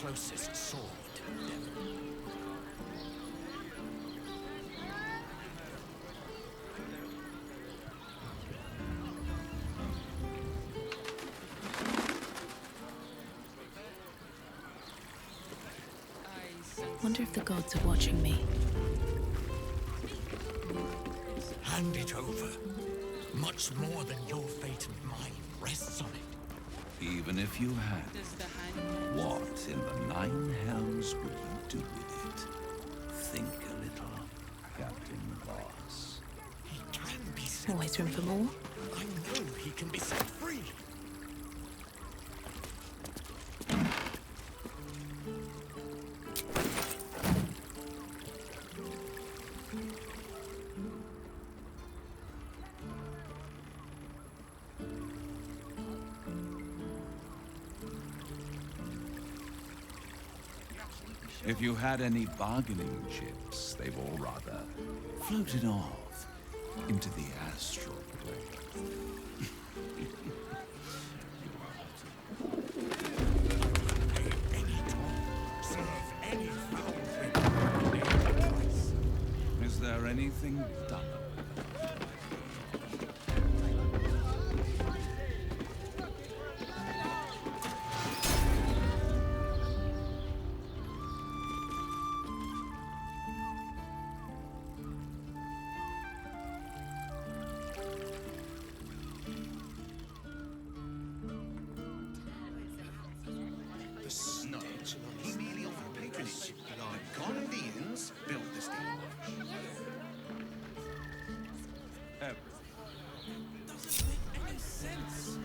closest sword, devil. Wonder if the gods are watching me. Hand it over. Much more than your fate and mine rests on it. Even if you had, what in the nine hells would you do with it? Think a little, Captain Voss. He can be set Always room for more. I know he can be set free. If you had any bargaining chips, they've all rather floated off into the astral plane. Is there anything done? The snot. He merely offered patronage. Like Gondians built this thing. Doesn't make any sense.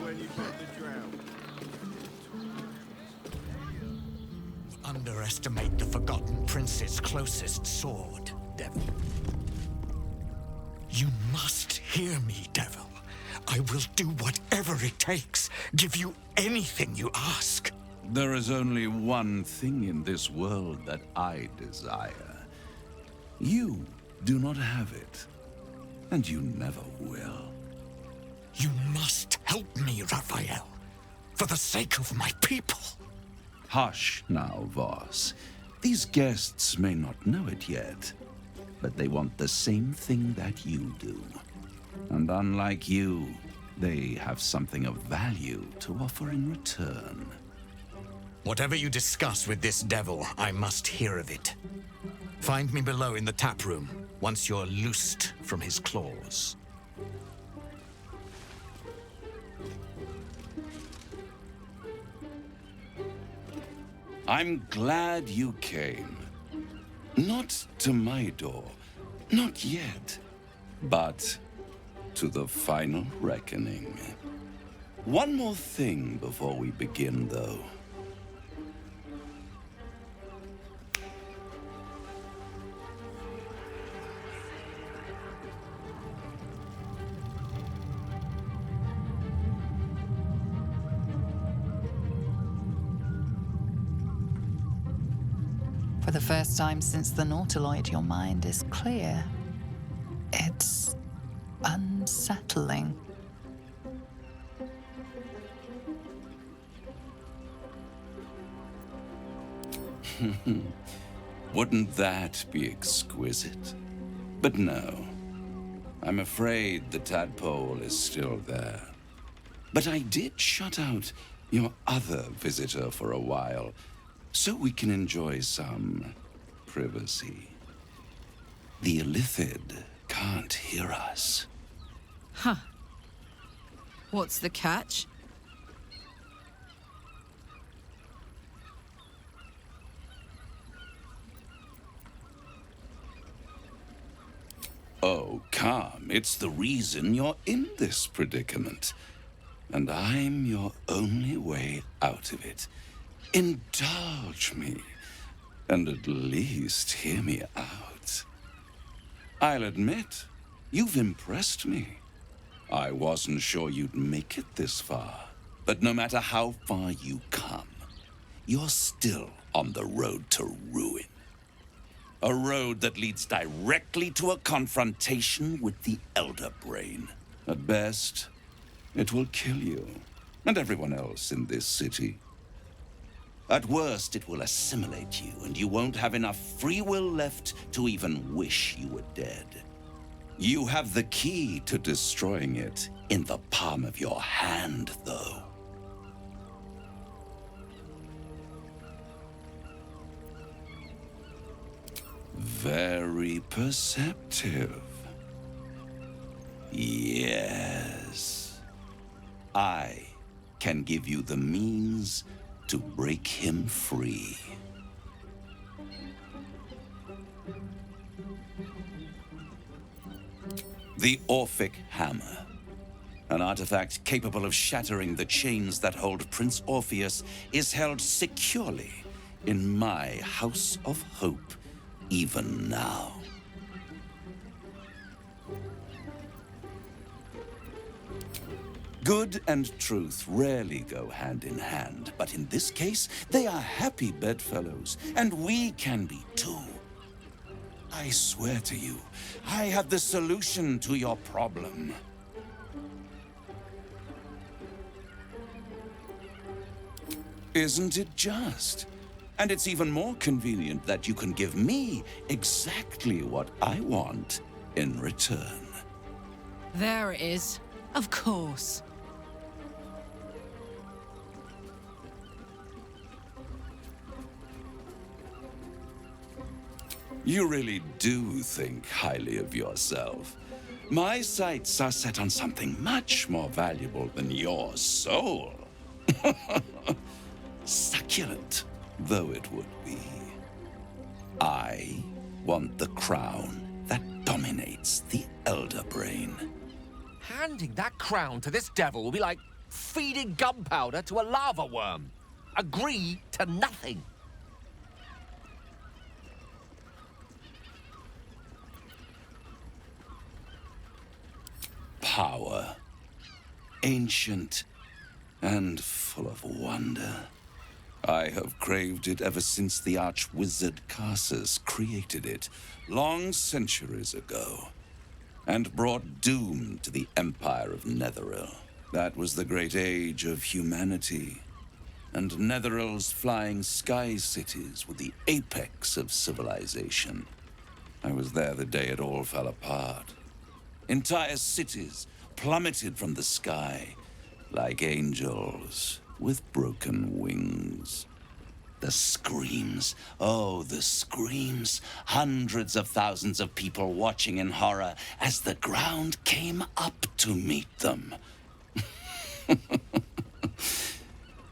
When you got the drown. You underestimate the Forgotten Prince's closest sword, devil. You must hear me, devil. I will do whatever it takes. Give you anything you ask. There is only one thing in this world that I desire. You do not have it, and you never will. You must help me, Raphael. For the sake of my people. Hush now, Voss. These guests may not know it yet, but they want the same thing that you do. And unlike you, they have something of value to offer in return. Whatever you discuss with this devil, I must hear of it. Find me below in the tap room, once you're loosed from his claws. I'm glad you came. Not to my door, not yet, but to the final reckoning. One more thing before we begin, though. For the first time since the Nautiloid, your mind is clear. It's unsettling. Wouldn't that be exquisite? But no. I'm afraid the tadpole is still there. But I did shut out your other visitor for a while, so we can enjoy some privacy. The Illithid can't hear us. Huh. What's the catch? Oh, come. It's the reason you're in this predicament. And I'm your only way out of it. Indulge me, and at least hear me out. I'll admit, you've impressed me. I wasn't sure you'd make it this far, but no matter how far you come, you're still on the road to ruin. A road that leads directly to a confrontation with the Elder Brain. At best, it will kill you, and everyone else in this city. At worst, it will assimilate you, and you won't have enough free will left to even wish you were dead. You have the key to destroying it in the palm of your hand, though. Very perceptive. Yes. I can give you the means to break him free. The Orphic Hammer. An artifact capable of shattering the chains that hold Prince Orpheus is held securely in my House of Hope, even now. Good and truth rarely go hand in hand, but in this case, they are happy bedfellows, and we can be too. I swear to you, I have the solution to your problem. Isn't it just? And it's even more convenient that you can give me exactly what I want in return. There it is. Of course. You really do think highly of yourself. My sights are set on something much more valuable than your soul. Succulent though it would be. I want the crown that dominates the Elder Brain. Handing that crown to this devil will be like feeding gunpowder to a lava worm. Agree to nothing. Power. Ancient and full of wonder. I have craved it ever since the arch-wizard Karsus created it, long centuries ago, and brought doom to the Empire of Netheril. That was the great age of humanity, and Netheril's flying sky cities were the apex of civilization. I was there the day it all fell apart. Entire cities plummeted from the sky like angels with broken wings. The screams, oh, the screams. Hundreds of thousands of people watching in horror as the ground came up to meet them.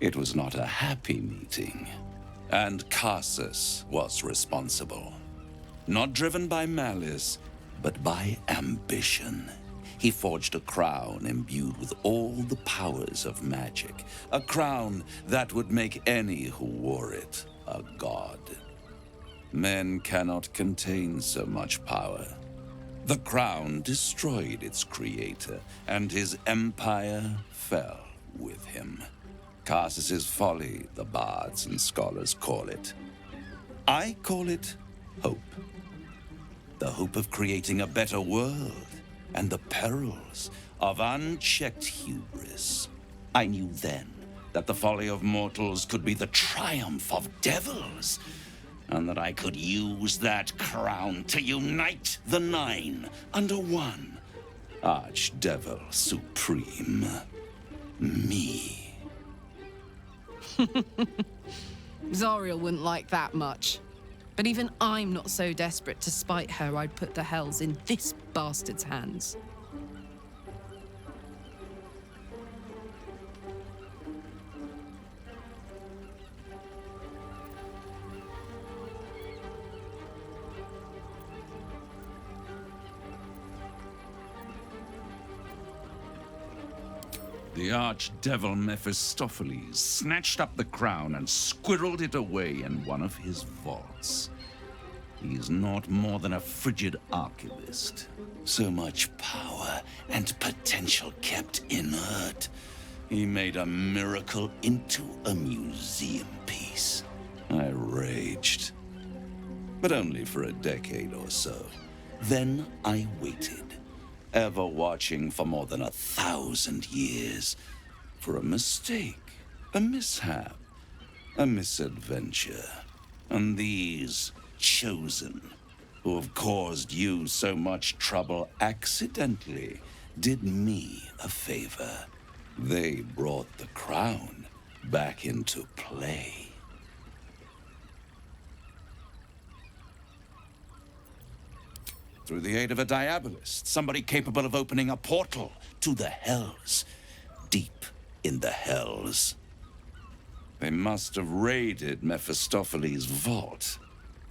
It was not a happy meeting, and Karsus was responsible. Not driven by malice, but by ambition. He forged a crown imbued with all the powers of magic. A crown that would make any who wore it a god. Men cannot contain so much power. The crown destroyed its creator, and his empire fell with him. Karsus's folly, the bards and scholars call it. I call it hope. The hope of creating a better world, and the perils of unchecked hubris. I knew then that the folly of mortals could be the triumph of devils, and that I could use that crown to unite the Nine under one Archdevil Supreme. Me. Zariel wouldn't like that much. But even I'm not so desperate to spite her I'd put the hells in this bastard's hands. The archdevil Mephistopheles snatched up the crown and squirreled it away in one of his vaults. He's not more than a frigid archivist. So much power and potential kept inert. He made a miracle into a museum piece. I raged. But only for a decade or so. Then I waited. Ever watching for more than 1,000 years. For a mistake, a mishap. A misadventure. And these chosen, who have caused you so much trouble accidentally, did me a favor. They brought the crown back into play. Through the aid of a diabolist, somebody capable of opening a portal to the hells. Deep in the hells. They must have raided Mephistopheles' vault.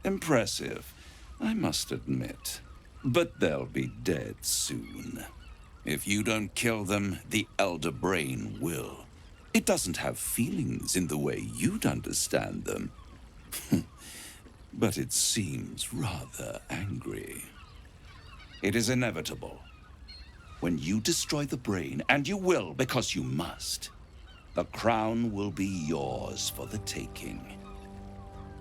Impressive, I must admit. But they'll be dead soon. If you don't kill them, the Elder Brain will. It doesn't have feelings in the way you'd understand them. But it seems rather angry. It is inevitable. When you destroy the brain, and you will because you must, the crown will be yours for the taking.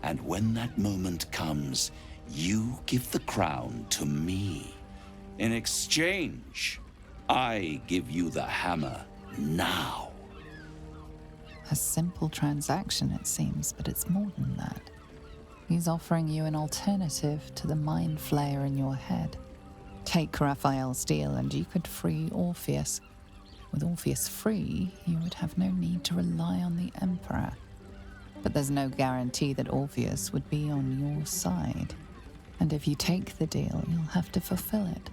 And when that moment comes, you give the crown to me. In exchange, I give you the hammer now. A simple transaction, it seems, but it's more than that. He's offering you an alternative to the mind flayer in your head. Take Raphael's deal and you could free Orpheus. With Orpheus free, you would have no need to rely on the Emperor. But there's no guarantee that Orpheus would be on your side. And if you take the deal, you'll have to fulfill it.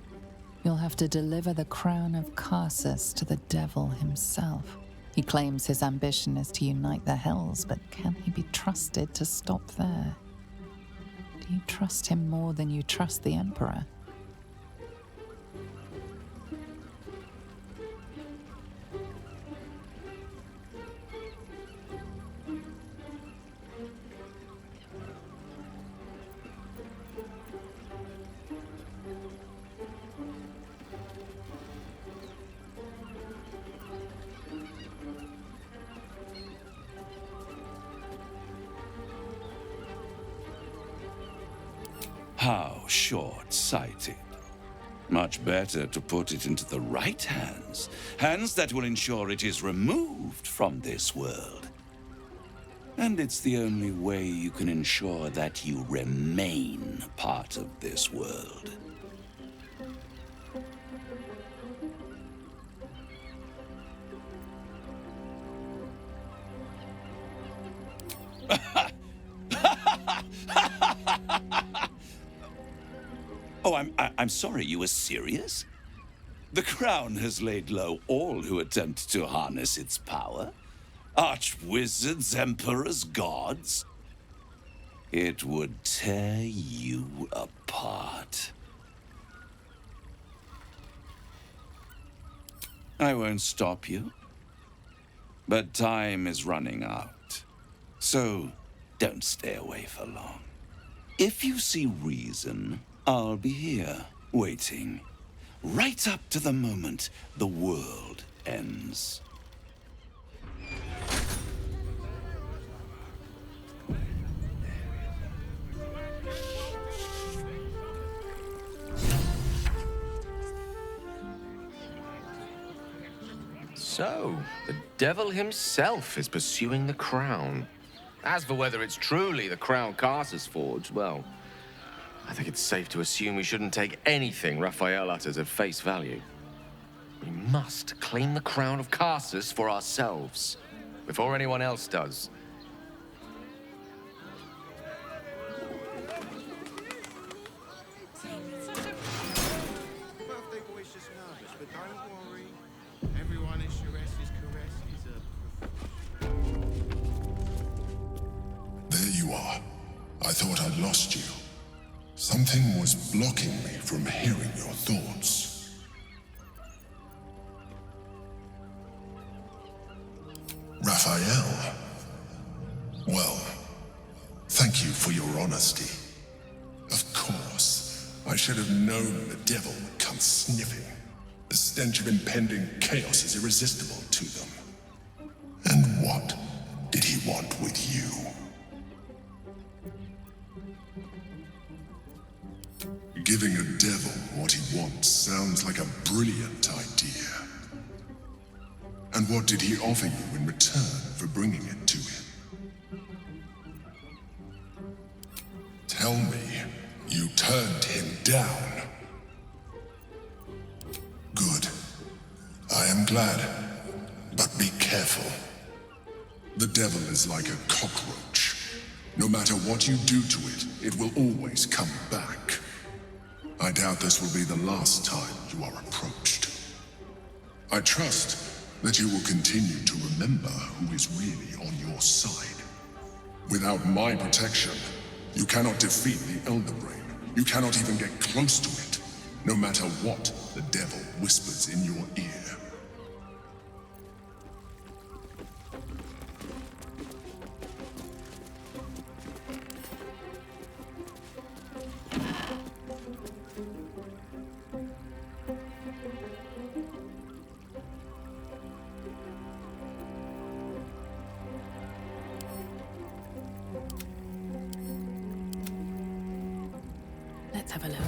You'll have to deliver the crown of Karsus to the devil himself. He claims his ambition is to unite the hells, but can he be trusted to stop there? Do you trust him more than you trust the Emperor? How short-sighted. Much better to put it into the right hands. Hands that will ensure it is removed from this world. And it's the only way you can ensure that you remain part of this world. Oh, I'm sorry, you were serious? The crown has laid low all who attempt to harness its power. Archwizards, emperors, gods. It would tear you apart. I won't stop you. But time is running out. So don't stay away for long. If you see reason, I'll be here, waiting, right up to the moment the world ends. So, the devil himself is pursuing the crown. As for whether it's truly the crown Karsus forged, well, I think it's safe to assume we shouldn't take anything Raphael utters at face value. We must claim the crown of Karsus for ourselves, before anyone else does. Birthday boy's just nervous, but don't worry. Everyone is Sharessi's caress is a... There you are. I thought I'd lost you. Something was blocking me from hearing your thoughts. Raphael. Well, thank you for your honesty. Of course, I should have known the devil would come sniffing. The stench of impending chaos is irresistible to them. And what did he want with you? Giving a devil what he wants sounds like a brilliant idea. And what did he offer you in return for bringing it to him? tell me you turned him down. Good. I am glad. But be careful. The devil is like a cockroach. No matter what you do to it, it will always come back. I doubt this will be the last time you are approached. I trust that you will continue to remember who is really on your side. Without my protection, you cannot defeat the Elder Brain. You cannot even get close to it, no matter what the devil whispers in your ear. Let's have a look.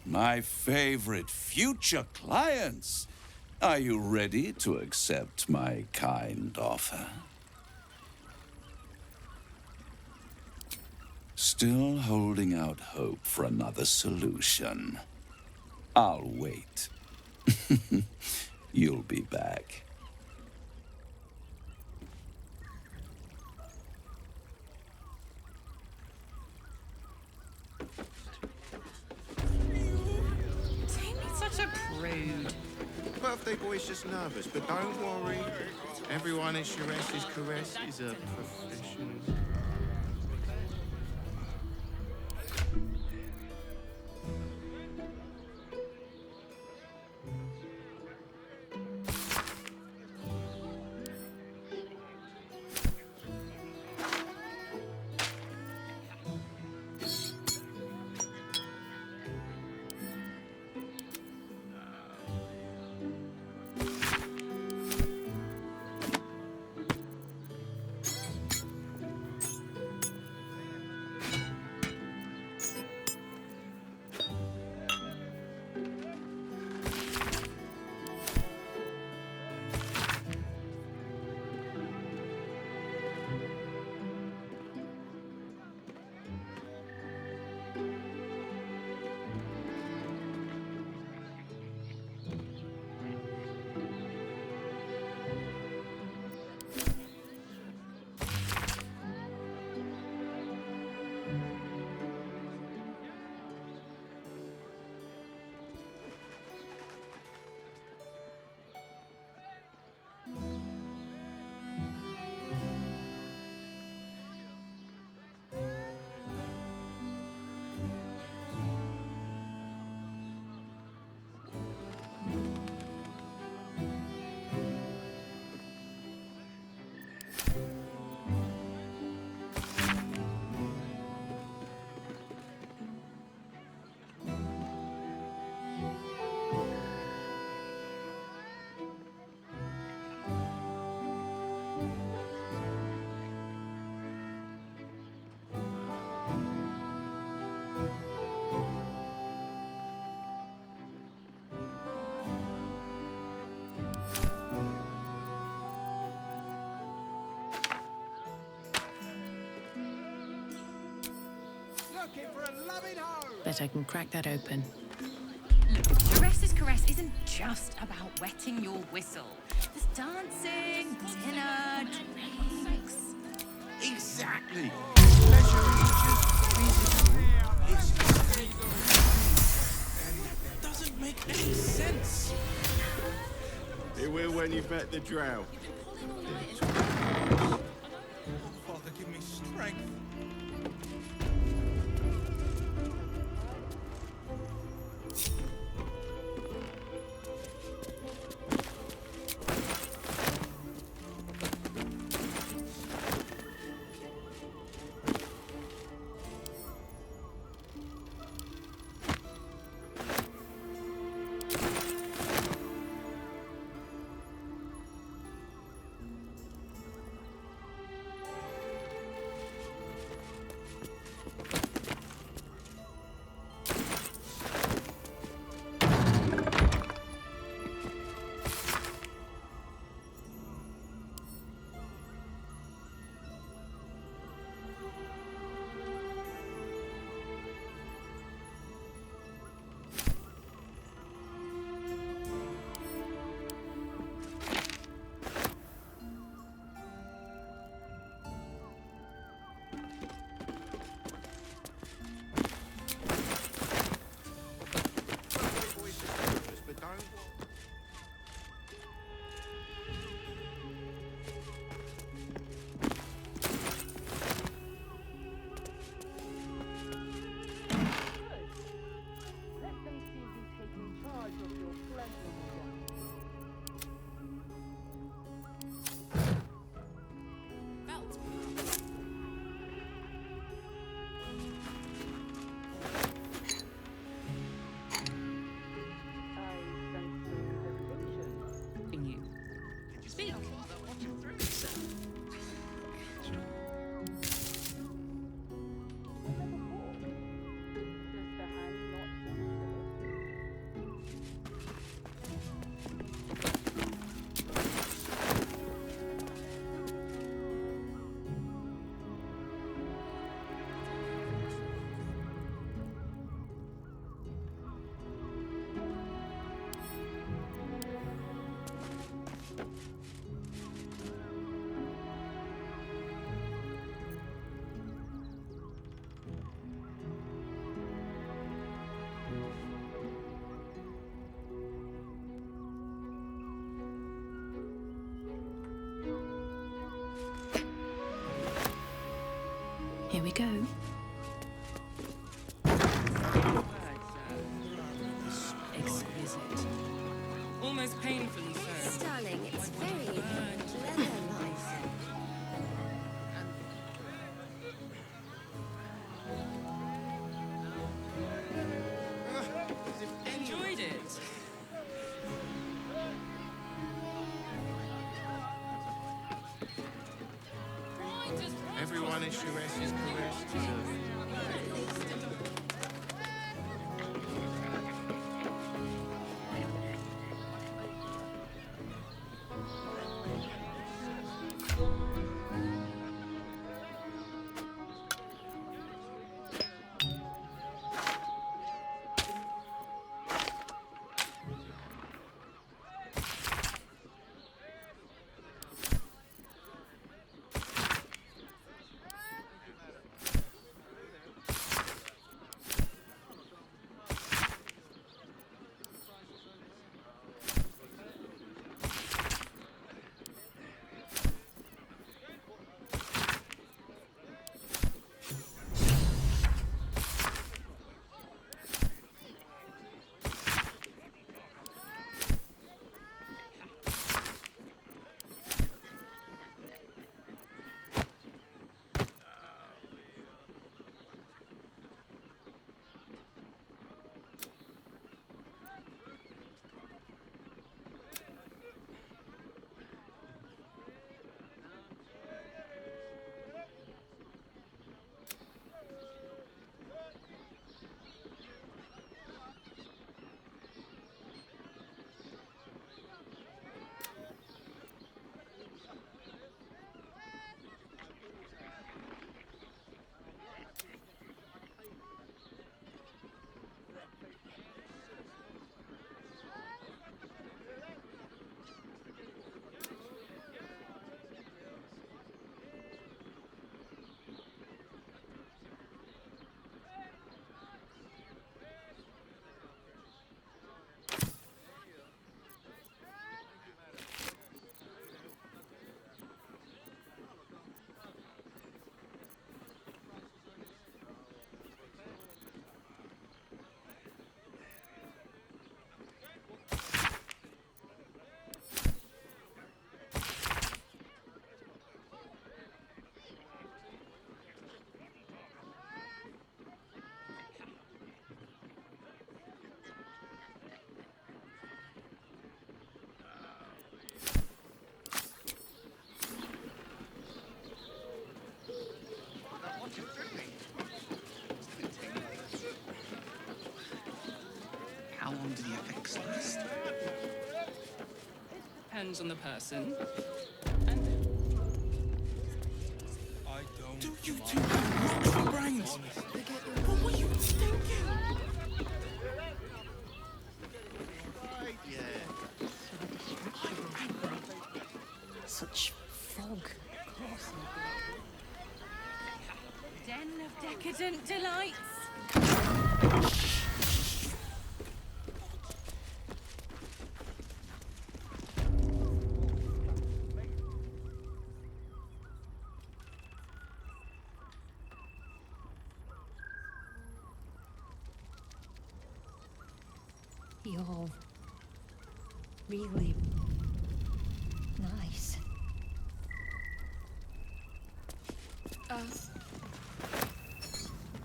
My favorite future clients. Are you ready to accept my kind offer? Still holding out hope for another solution. I'll wait. You'll be back. Such a prude. Birthday boy's just nervous, but don't worry. Everyone at Shire's caress is a professional. Bet I can crack that open. Caresses Caress isn't just about wetting your whistle. There's dancing, dinner, drinks. Exactly. Pleasure is just physical. It's that doesn't make any sense. It will when you've met the drow. Father, give me strength. Here we go. Exquisite. Almost painfully so. Darling, it's very leather-like. Enjoyed it. Everyone is Sheresh's caress deserves it. depends on the person. Do you two have rotten brains? What were you thinking? Such fog. Den of decadent delights. You're really nice.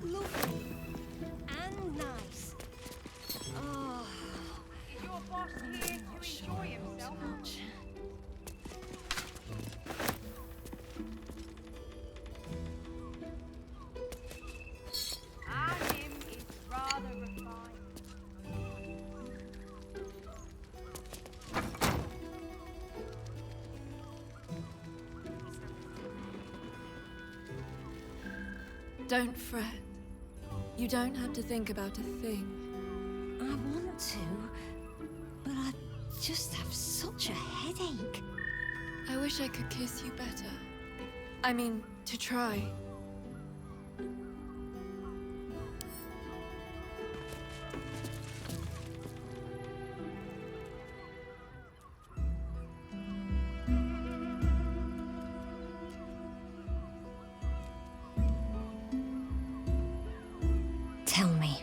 Lovely and nice. Oh, Is your boss here to enjoy himself? much. Him is rather refined. Don't fret. You don't have to think about a thing. I want to, but I just have such a headache. I wish I could kiss you better. I mean, to try. Tell me,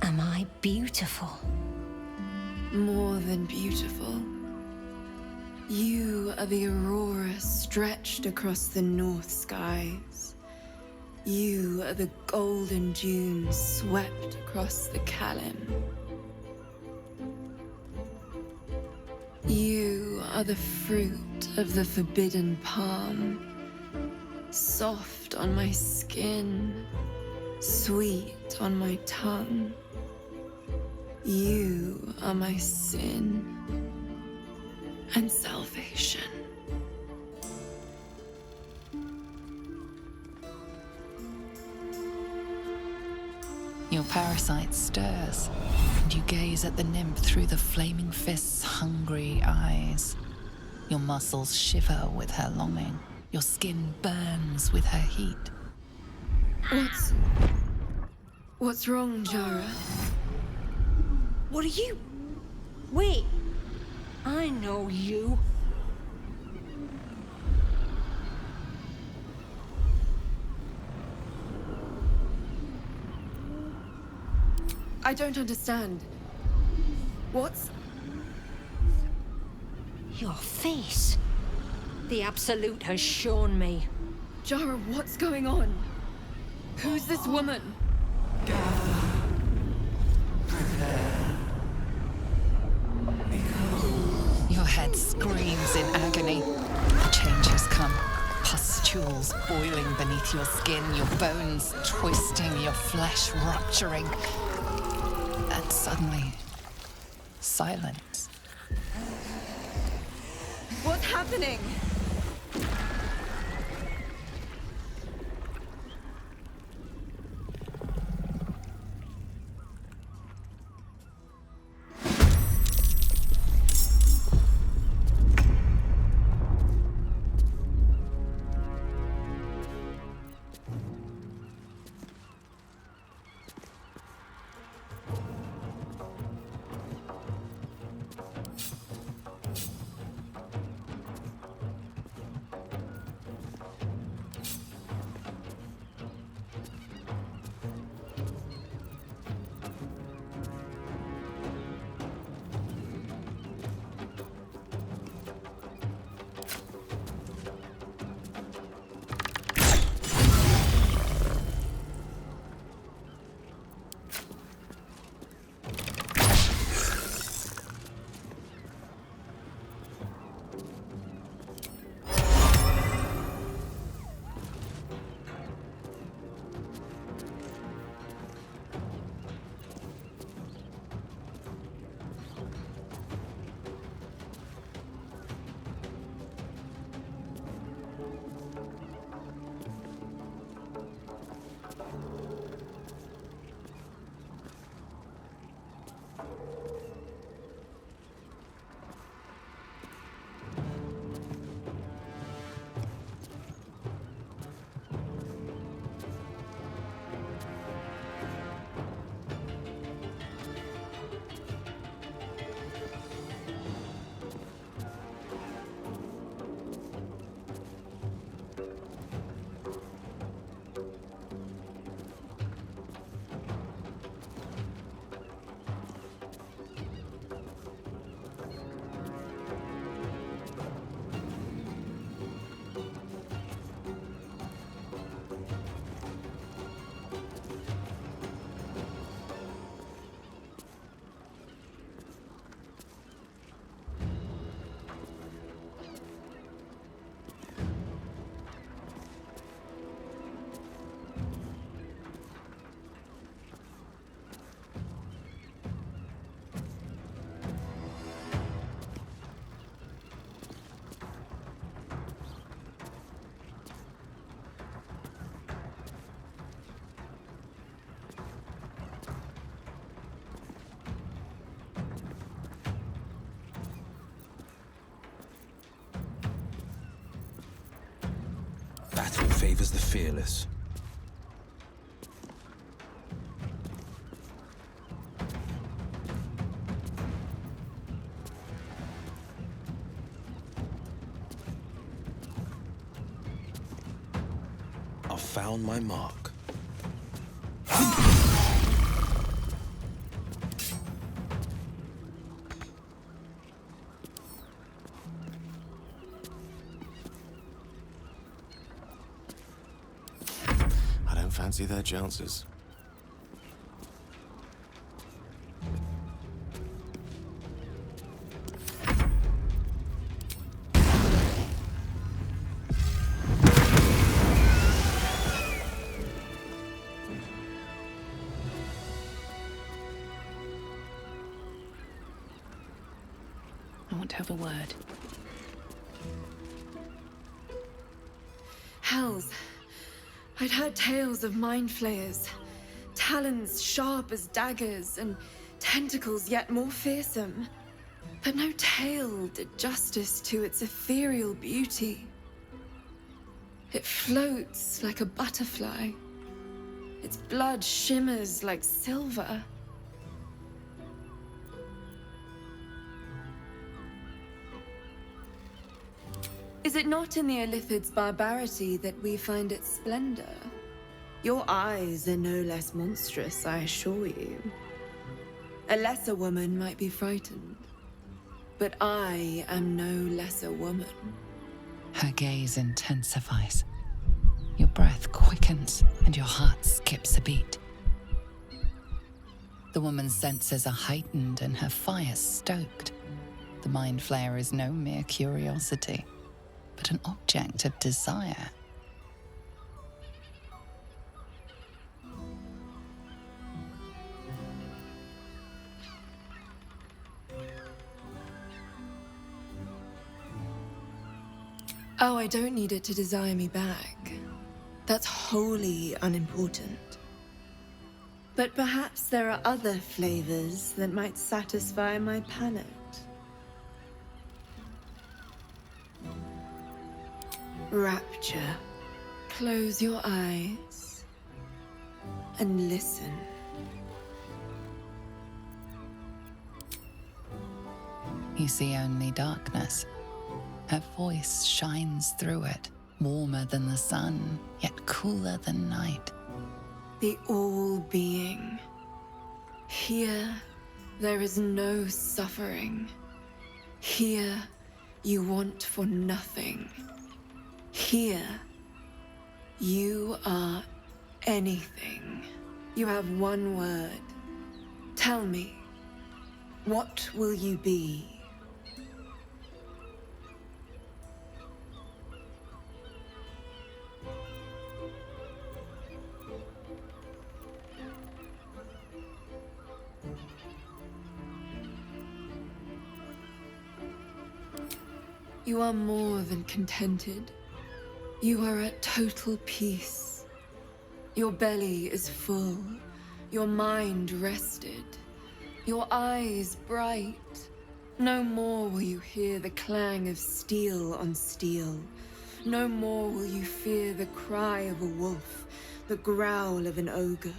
am I beautiful? More than beautiful. You are the aurora stretched across the north skies. You are the golden dunes swept across the Kalim. You are the fruit of the forbidden palm, soft on my skin, sweet on my tongue. You are my sin and salvation. Your parasite stirs, and you gaze at the nymph through the flaming fist's hungry eyes. Your muscles shiver with her longing. Your skin burns with her heat. What's wrong, Jara? What are you? Wait, I know you. I don't understand. What's... Your face. The Absolute has shown me. Jara, what's going on? Who's this woman? Your head screams in agony. The change has come. Pustules boiling beneath your skin, your bones twisting, your flesh rupturing. And suddenly, silence. What's happening? favors the fearless. I've found my mark. I don't fancy their chances. I want to have a word. Hells. I'd heard tales of mind flayers. Talons sharp as daggers, and tentacles yet more fearsome. But no tale did justice to its ethereal beauty. It floats like a butterfly. Its blood shimmers like silver. Is it not in the Illithid's barbarity that we find its splendor? Your eyes are no less monstrous, I assure you. A lesser woman might be frightened, but I am no lesser woman. Her gaze intensifies. Your breath quickens and your heart skips a beat. The woman's senses are heightened and her fire stoked. The mind flayer is no mere curiosity, but an object of desire. Oh, I don't need it to desire me back. That's wholly unimportant. But perhaps there are other flavors that might satisfy my palate. Rapture. Close your eyes and listen. You see only darkness. Her voice shines through it, warmer than the sun, yet cooler than night. The all-being. Here, there is no suffering. Here, you want for nothing. Here, you are anything. You have one word. Tell me, what will you be? You are more than contented. You are at total peace. Your belly is full, your mind rested, your eyes bright. No more will you hear the clang of steel on steel. No more will you fear the cry of a wolf, the growl of an ogre.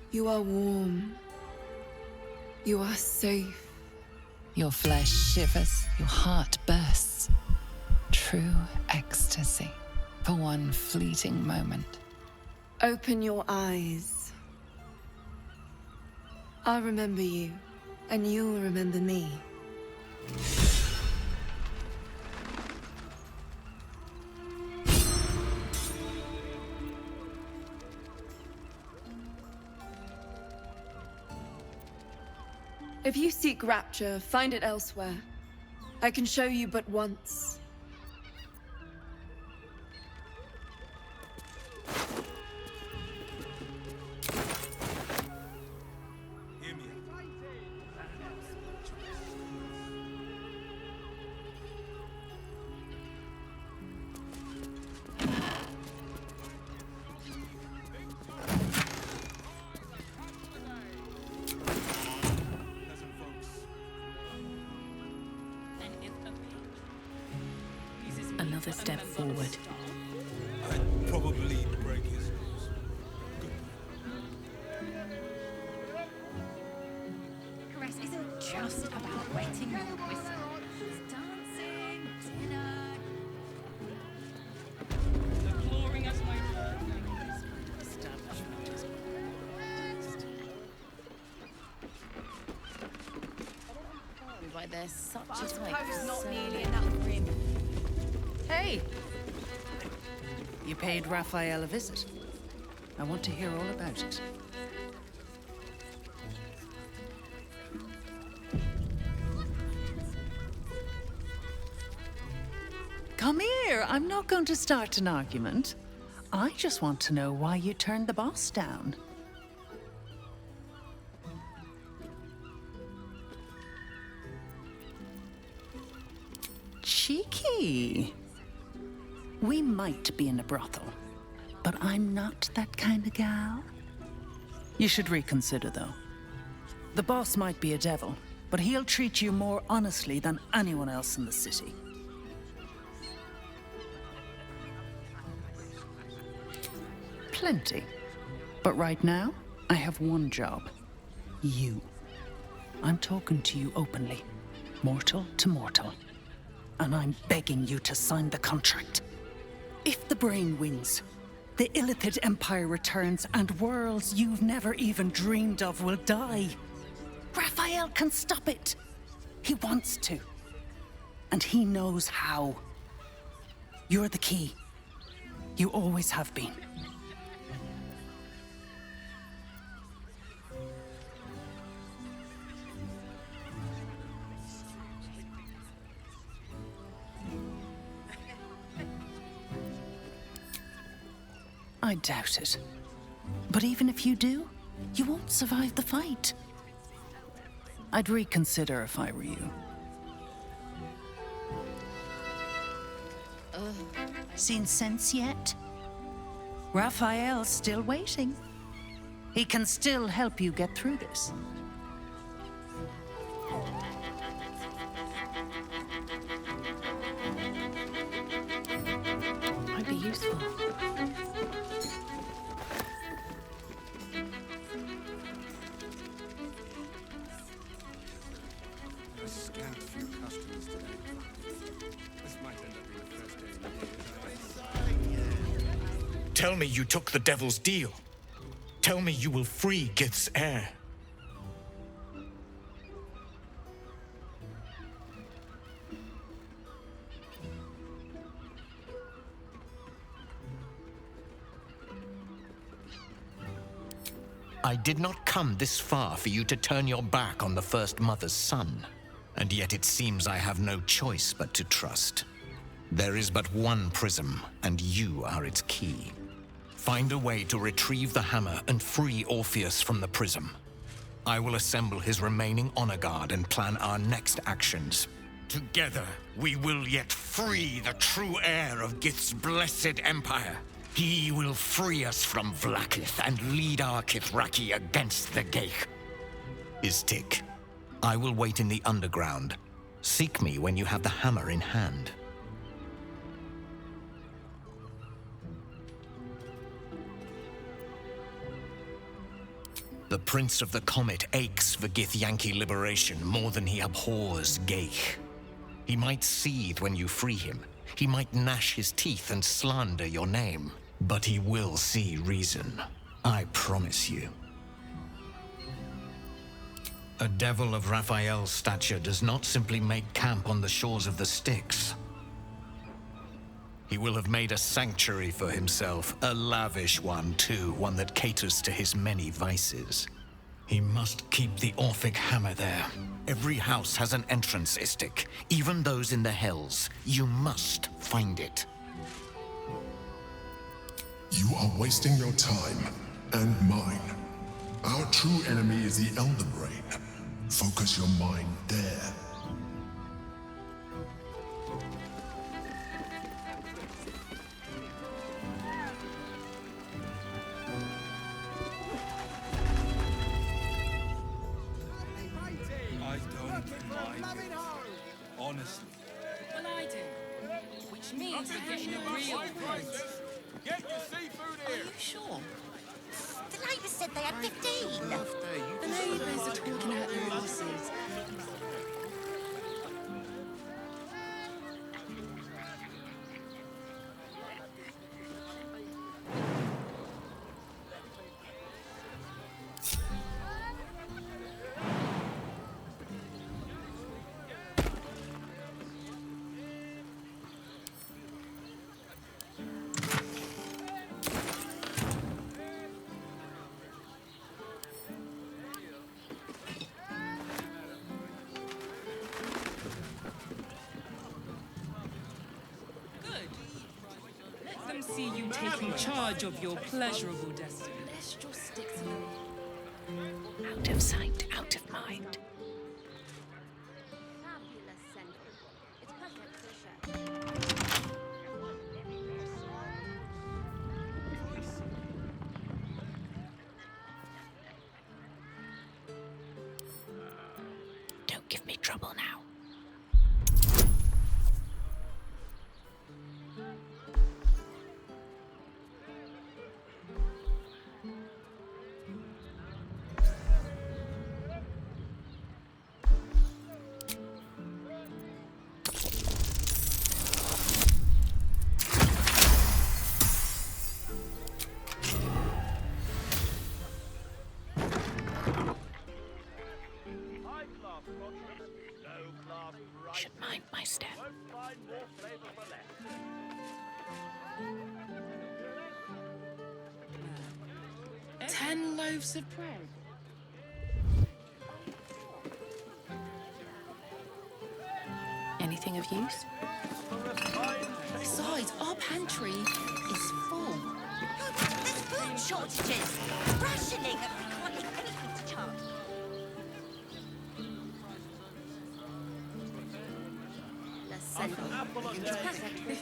You are warm. You are safe. Your flesh shivers, your heart bursts. True ecstasy for one fleeting moment. Open your eyes. I'll remember you, and you'll remember me. If you seek Rapture, find it elsewhere. I can show you but once. Another step forward. I'd probably break his nose. Caress isn't just about wetting your whistle. It's dancing, dinner. The clawing as my establishment is Why there's such I a suppose type. not nearly enough for him. Hey! You paid Raphael a visit. I want to hear all about it. Come here. I'm not going to start an argument. I just want to know why you turned the boss down. Cheeky. We might be in a brothel, but I'm not that kind of gal. You should reconsider, though. The boss might be a devil, but he'll treat you more honestly than anyone else in the city. Plenty. But right now, I have one job. You. I'm talking to you openly, mortal to mortal. And I'm begging you to sign the contract. If the brain wins, the Illithid Empire returns and worlds you've never even dreamed of will die. Raphael can stop it. He wants to. And he knows how. You're the key. You always have been. I doubt it. But even if you do, you won't survive the fight. I'd reconsider if I were you. Seen sense yet? Raphael's still waiting. He can still help you get through this. Might be useful. A scant few customers today. This might end up being the first day in years. Tell me you took the devil's deal. Tell me you will free Gith's heir. I did not come this far for you to turn your back on the First Mother's son. And yet it seems I have no choice but to trust. There is but one prism, and you are its key. Find a way to retrieve the hammer and free Orpheus from the prism. I will assemble his remaining honor guard and plan our next actions. Together, we will yet free the true heir of Gith's blessed empire. He will free us from Vlaakith and lead our Kithraki against the Geich. Istik, I will wait in the underground. Seek me when you have the hammer in hand. The Prince of the Comet aches for Githyanki liberation more than he abhors Geich. He might seethe when you free him. He might gnash his teeth and slander your name. But he will see reason. I promise you. A devil of Raphael's stature does not simply make camp on the shores of the Styx. He will have made a sanctuary for himself, a lavish one too, one that caters to his many vices. He must keep the Orphic hammer there. Every house has an entrance, Istik, even those in the Hells. You must find it. You are wasting your time, and mine. Our true enemy is the Elder Brain. Focus your mind there. I don't mind it. Honestly. Well, I do. Which means we're getting a real fight. Get your seafood here! Are you sure? The neighbours said they had 15. The neighbours are talking out their asses. Let them see you taking charge of your pleasurable destiny. Let's just stick to the... Out of sight, out of mind. Fabulous sentence. It's perfect for the show. Don't give me trouble now. Should mind my step. 10 loaves of bread. Anything of use? Besides, our pantry is full. There's food shortages. Rationing. I can't leave anything to chance. Let's send on. It's perfect for the show.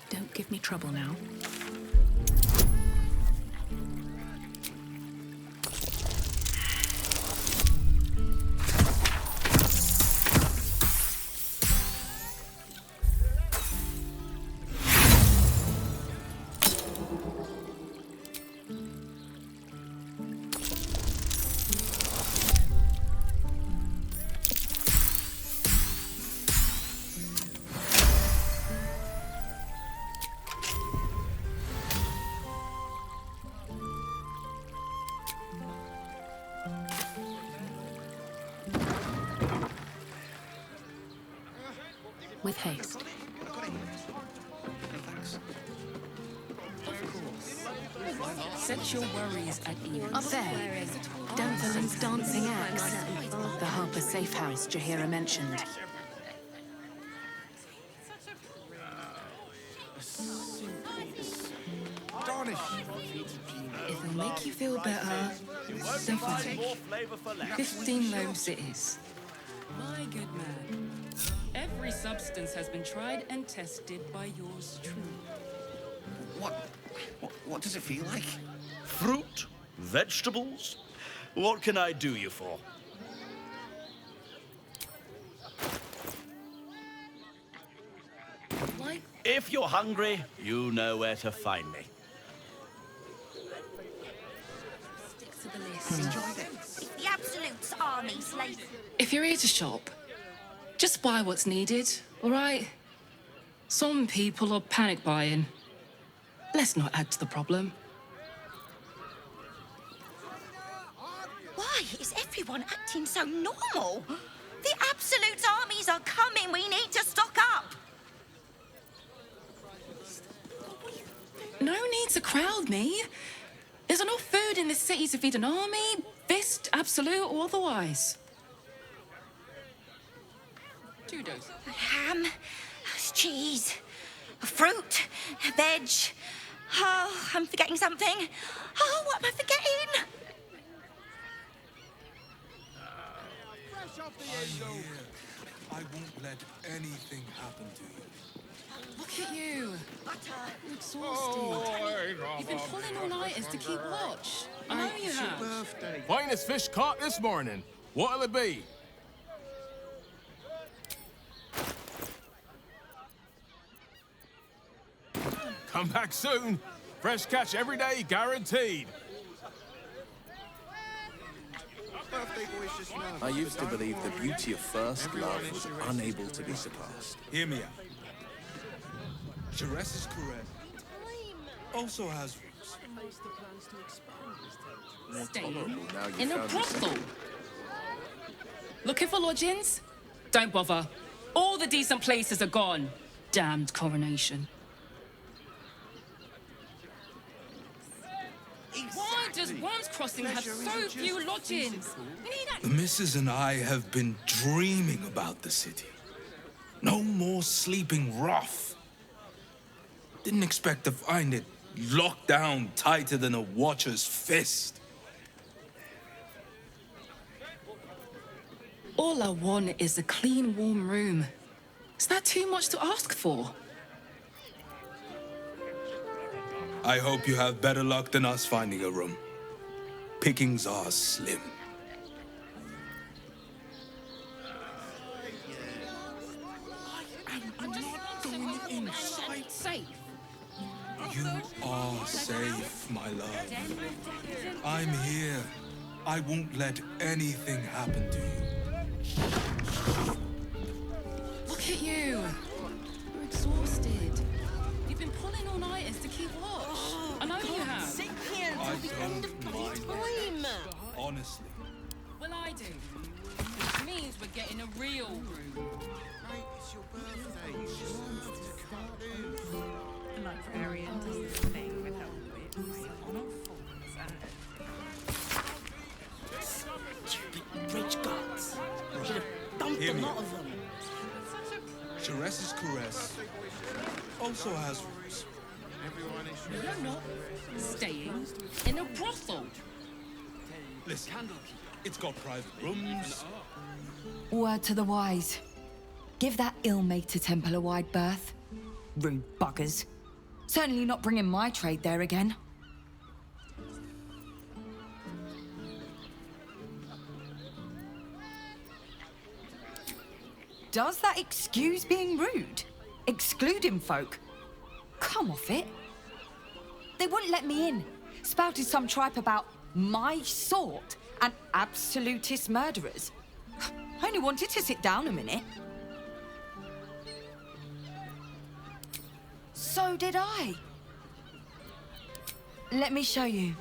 Don't give me trouble now. With haste. Set your worries at ease. Up there, Danthorland's dancing axe. The Harper safe house Jahira mentioned. If it'll make you feel better, then fine. 15 loaves it is. My good man. Every substance has been tried and tested by yours truly. What does it feel like? Fruit? Vegetables? What can I do you for? Like, If you're hungry, you know where to find me. stick to the list. If the Absolute's army's late. If you're here to shop, just buy what's needed, all right? Some people are panic buying. Let's not add to the problem. Why is everyone acting so normal? The Absolute's armies are coming. We need to stock up. No need to crowd me. There's enough food in this city to feed an army, fist, absolute, or otherwise. Judos. Ham, cheese, fruit, veg. Oh, I'm forgetting something. Oh, what am I forgetting? I won't let anything happen to you. Look at you. You're exhausted. You've been pulling all-nighters to keep watch. I know you have. Finest fish caught this morning. What'll it be? Come back soon. Fresh catch every day, guaranteed. I used to believe the beauty of first love was unable to be surpassed. Hear me out. Jerez's caress also has roots. More Staying tolerable now you in a found brothel. yourself. Looking for lodgings? Don't bother. All the decent places are gone. Damned coronation. Why does Worm's Crossing have so few lodgings? We need The missus and I have been dreaming about the city. No more sleeping rough. Didn't expect to find it locked down tighter than a watcher's fist. All I want is a clean, warm room. Is that too much to ask for? I hope you have better luck than us finding a room. Pickings are slim. I'm not going inside. Safe. You are safe, my love. I'm here. I won't let anything happen to you. Look at you. You're exhausted. You've been pulling all-nighters to keep watch. I know you have. Sit here I until the end don't of bloody mind. time. Honestly. Well, I do. Which means we're getting a real room. Mate, it's your birthday. You deserve to come. The librarian does this thing with her wits on all fours and... Stupid rich guts. Should have dumped Hear a me lot out. of them. Jerez's caress also has roots. You're not staying in a brothel. Listen, it's got private rooms. Word to the wise. Give that ill-mated temple a wide berth. Rude buggers. Certainly not bringing my trade there again. Does that excuse being rude? Excluding folk? Come off it. They wouldn't let me in. Spouted some tripe about my sort and absolutist murderers. I only wanted to sit down a minute. So did I. Let me show you.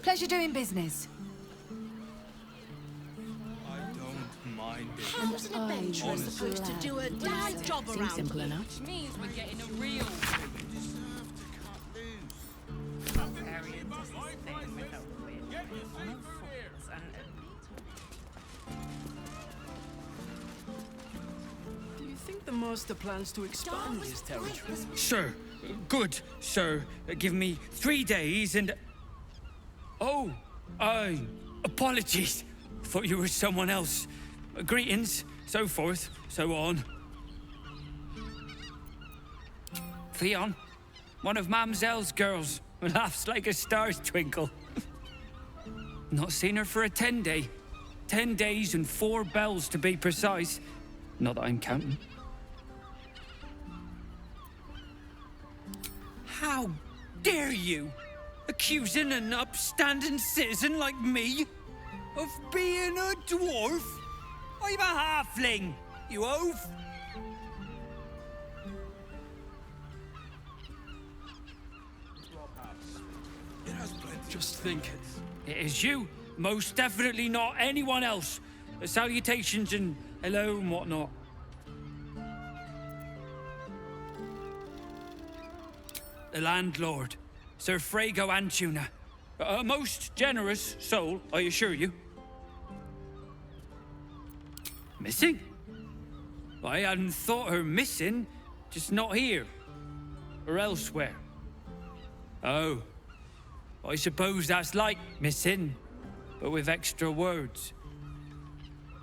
Pleasure doing business. I don't mind it. How's an adventurer supposed to do a damn job around simple here? enough. Which means we're getting a real Librarian does this thing with her wits on all fours and... Do you think the master plans to expand his territory? Sir, good, sir. Give me 3 days and... Oh, apologies. Thought you were someone else. Greetings, so forth, so on. Fionn, one of Mamselle's girls, laughs like a star's twinkle. Not seen her for a 10-day. 10 days and 4 bells to be precise. Not that I'm counting. How dare you? Accusing an upstanding citizen like me of being a dwarf? I'm a halfling, you oaf. Just think. It is you. Most definitely not anyone else. Salutations and hello and whatnot. The landlord, Sir Frago Antuna. A most generous soul, I assure you. Missing? I hadn't thought her missing, just not here. Or elsewhere. Oh. I suppose that's like missing, but with extra words.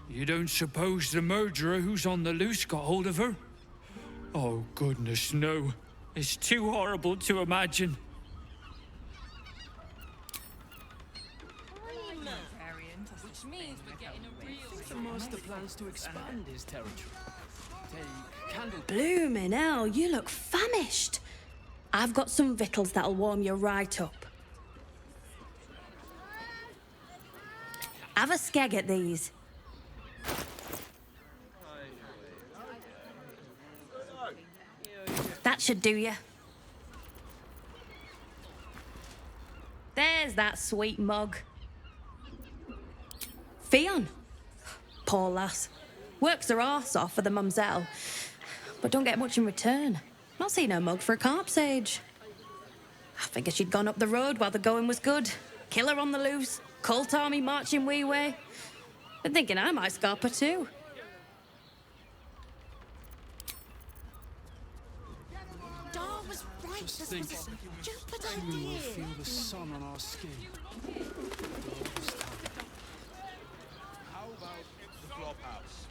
You don't suppose the murderer who's on the loose got hold of her? Oh, goodness, no. It's too horrible to imagine. Which means we're getting a real... The master plans to expand his territory. Take candle... Bloomin' hell, you look famished. I've got some victuals that'll warm you right up. Have a skeg at these. That should do you. There's that sweet mug. Fionn. Poor lass. Works her arse off for the mumselle, but don't get much in return. Not seen her mug for a carp's age. I figured she'd gone up the road while the going was good. Killer on the loose. Cult army marching wee way. Been thinking I might scarp her too. Dar was right. Just This think. was a stupid Soon we'll idea. feel the sun on our skin. How about the Flophouse?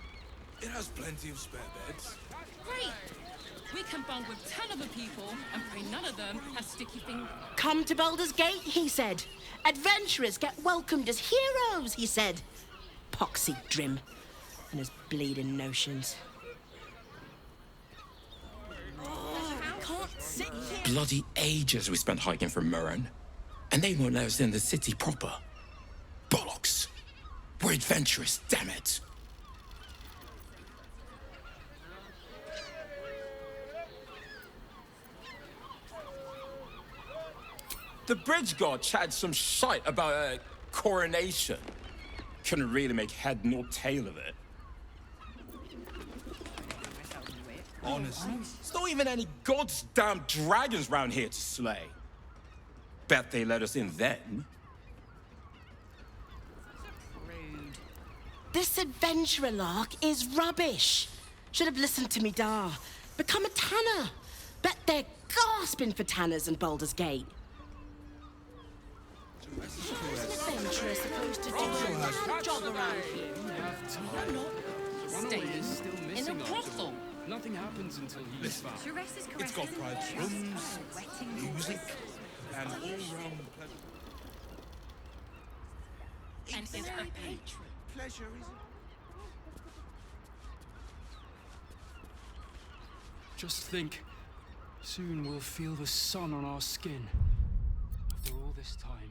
It has plenty of spare beds. Great! We can bond with 10 other people and pray none of them have sticky fingers. Come to Baldur's Gate, he said. Adventurers get welcomed as heroes, he said. Poxy Drim and his bleeding notions. Can't sit here. Bloody ages we spent hiking from Murren, and they won't let us in the city proper. Bollocks! We're adventurous, damn it! The bridge god chatted some shite about a coronation. Couldn't really make head nor tail of it. Honestly, there's not even any goddamn dragons round here to slay. Bet they let us in then. This adventurer lark is rubbish. Should have listened to me, Dar. Become a tanner. Bet they're gasping for tanners in Baldur's Gate. How's an adventurer supposed to do a job around here? You're not staying in a brothel. Nothing happens until he's found. It's got private rooms, music, and all-round pleasure. And is a patron. Pleasure, is it? Just think. Soon we'll feel the sun on our skin. After all this time.